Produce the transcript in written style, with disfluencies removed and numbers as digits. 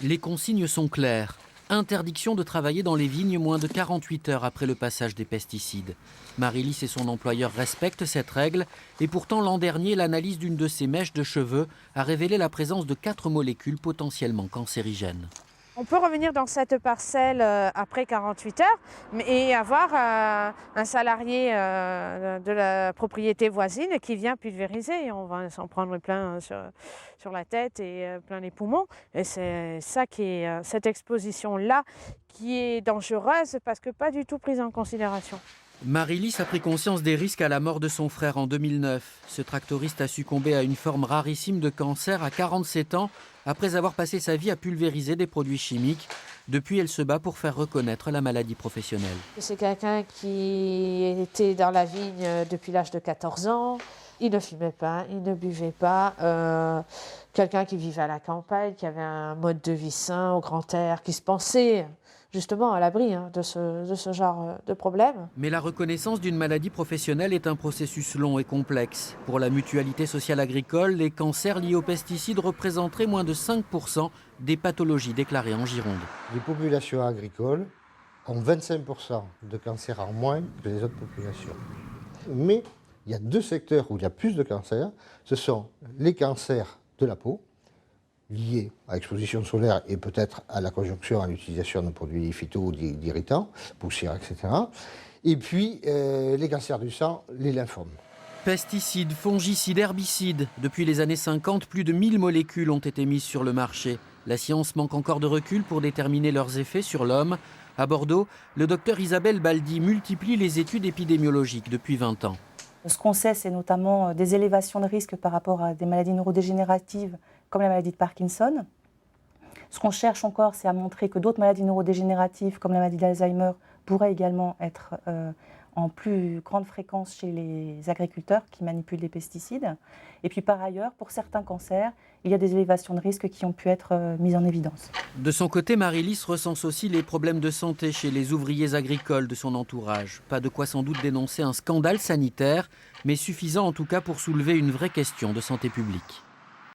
Les consignes sont claires. Interdiction de travailler dans les vignes moins de 48 heures après le passage des pesticides. Marie-Lys et son employeur respectent cette règle et pourtant l'an dernier, l'analyse d'une de ses mèches de cheveux a révélé la présence de 4 molécules potentiellement cancérigènes. On peut revenir dans cette parcelle après 48 heures et avoir un salarié de la propriété voisine qui vient pulvériser. On va s'en prendre plein sur la tête et plein les poumons. Et c'est ça qui est cette exposition-là qui est dangereuse parce que pas du tout prise en considération. Marie-Lys a pris conscience des risques à la mort de son frère en 2009. Ce tractoriste a succombé à une forme rarissime de cancer à 47 ans après avoir passé sa vie à pulvériser des produits chimiques. Depuis, elle se bat pour faire reconnaître la maladie professionnelle. C'est quelqu'un qui était dans la vigne depuis l'âge de 14 ans. Il ne fumait pas, il ne buvait pas. Quelqu'un qui vivait à la campagne, qui avait un mode de vie sain, au grand air, qui se pensait justement à l'abri de ce genre de problème. Mais la reconnaissance d'une maladie professionnelle est un processus long et complexe. Pour la mutualité sociale agricole, les cancers liés aux pesticides représenteraient moins de 5% des pathologies déclarées en Gironde. Les populations agricoles ont 25% de cancers en moins que les autres populations. Mais il y a 2 secteurs où il y a plus de cancers. Ce sont les cancers de la peau, liés à l'exposition solaire et peut-être à la conjonction à l'utilisation de produits phyto, d'irritants, poussière, etc. Et puis les cancers du sang, les lymphomes. Pesticides, fongicides, herbicides. Depuis les années 50, plus de 1000 molécules ont été mises sur le marché. La science manque encore de recul pour déterminer leurs effets sur l'homme. À Bordeaux, le docteur Isabelle Baldi multiplie les études épidémiologiques depuis 20 ans. Ce qu'on sait, c'est notamment des élévations de risque par rapport à des maladies neurodégénératives comme la maladie de Parkinson. Ce qu'on cherche encore, c'est à montrer que d'autres maladies neurodégénératives comme la maladie d'Alzheimer pourraient également être en plus grande fréquence chez les agriculteurs qui manipulent les pesticides. Et puis par ailleurs, pour certains cancers, il y a des élévations de risque qui ont pu être mises en évidence. De son côté, Marie-Lys recense aussi les problèmes de santé chez les ouvriers agricoles de son entourage. Pas de quoi sans doute dénoncer un scandale sanitaire, mais suffisant en tout cas pour soulever une vraie question de santé publique.